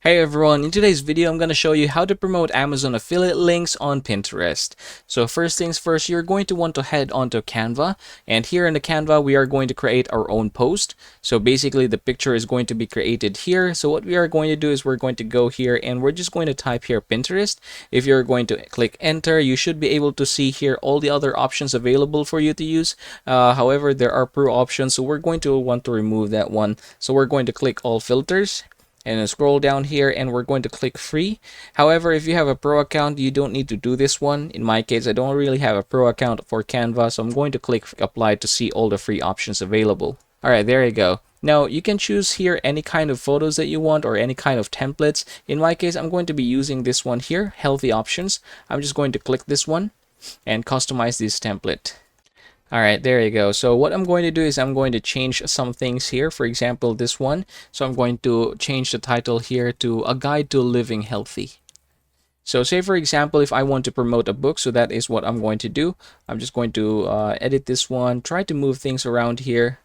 Hey everyone, in today's video I'm going to show you how to promote Amazon affiliate links on Pinterest. So first things first, you're going to want to head onto Canva, and here in the Canva we are going to create our own post. So basically the picture is going to be created here. So what we are going to do is we're going to go here and we're just going to type here Pinterest. If you're going to click enter, you should be able to see here all the other options available for you to use. However, there are pro options, so we're going to want to remove that one. So we're going to click all filters and then scroll down here and we're going to click free. However, if you have a pro account, you don't need to do this one. In my case, I don't really have a pro account for Canva, so I'm going to click apply to see all the free options available. All right, there you go. Now you can choose here any kind of photos that you want or any kind of templates. In my case, I'm going to be using this one here, healthy options. I'm just going to click this one and customize this template. All right, there you go. So what I'm going to do is I'm going to change some things here. For example, this one. So I'm going to change the title here to A Guide to Living Healthy. So say for example, if I want to promote a book, so that is what I'm going to do. I'm just going to edit this one, try to move things around here.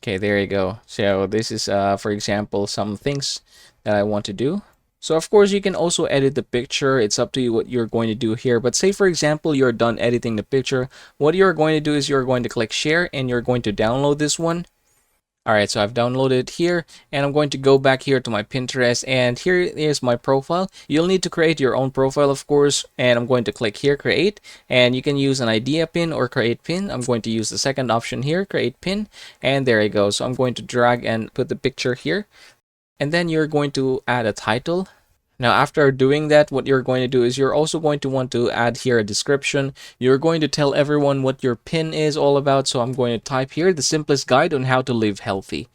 Okay, there you go. So this is, for example, some things that I want to do. So of course you can also edit the picture. It's up to you what you're going to do here. But say for example you're done editing the picture, what you're going to do is you're going to click share and you're going to download this one. Alright, so I've downloaded it here and I'm going to go back here to my Pinterest, and here is my profile. You'll need to create your own profile, of course, and I'm going to click here, create, and you can use an idea pin or create pin. I'm going to use the second option here, create pin, and there you go. So I'm going to drag and put the picture here, and then you're going to add a title. Now, after doing that, what you're going to do is you're also going to want to add here a description. You're going to tell everyone what your pin is all about. So I'm going to type here the simplest guide on how to live healthy.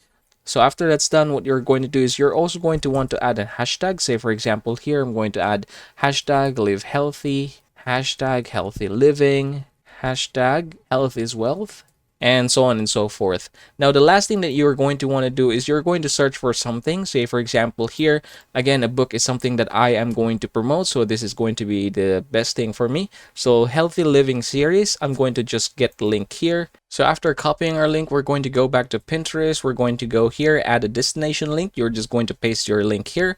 So after that's done, what you're going to do is you're also going to want to add a hashtag. Say, for example, here I'm going to add hashtag live healthy, hashtag healthy living, hashtag health is wealth, and so on and so forth. Now, the last thing that you're going to want to do is you're going to search for something. Say, for example, here, again, a book is something that I am going to promote. So this is going to be the best thing for me. So Healthy Living Series, I'm going to just get the link here. So after copying our link, we're going to go back to Pinterest. We're going to go here, add a destination link. You're just going to paste your link here.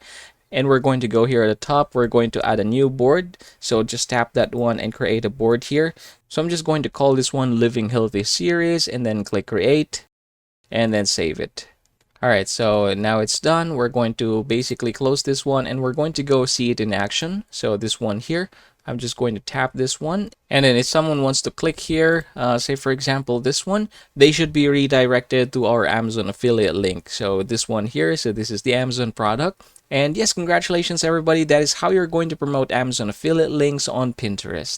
And we're going to go here at the top. We're going to add a new board. So just tap that one and create a board here. So I'm just going to call this one Living Healthy Series and then click create and then save it. All right, so now it's done. We're going to basically close this one and we're going to go see it in action. So this one here, I'm just going to tap this one. And then if someone wants to click here, say for example, this one, they should be redirected to our Amazon affiliate link. So this one here, so this is the Amazon product. And yes, congratulations everybody. That is how you're going to promote Amazon affiliate links on Pinterest.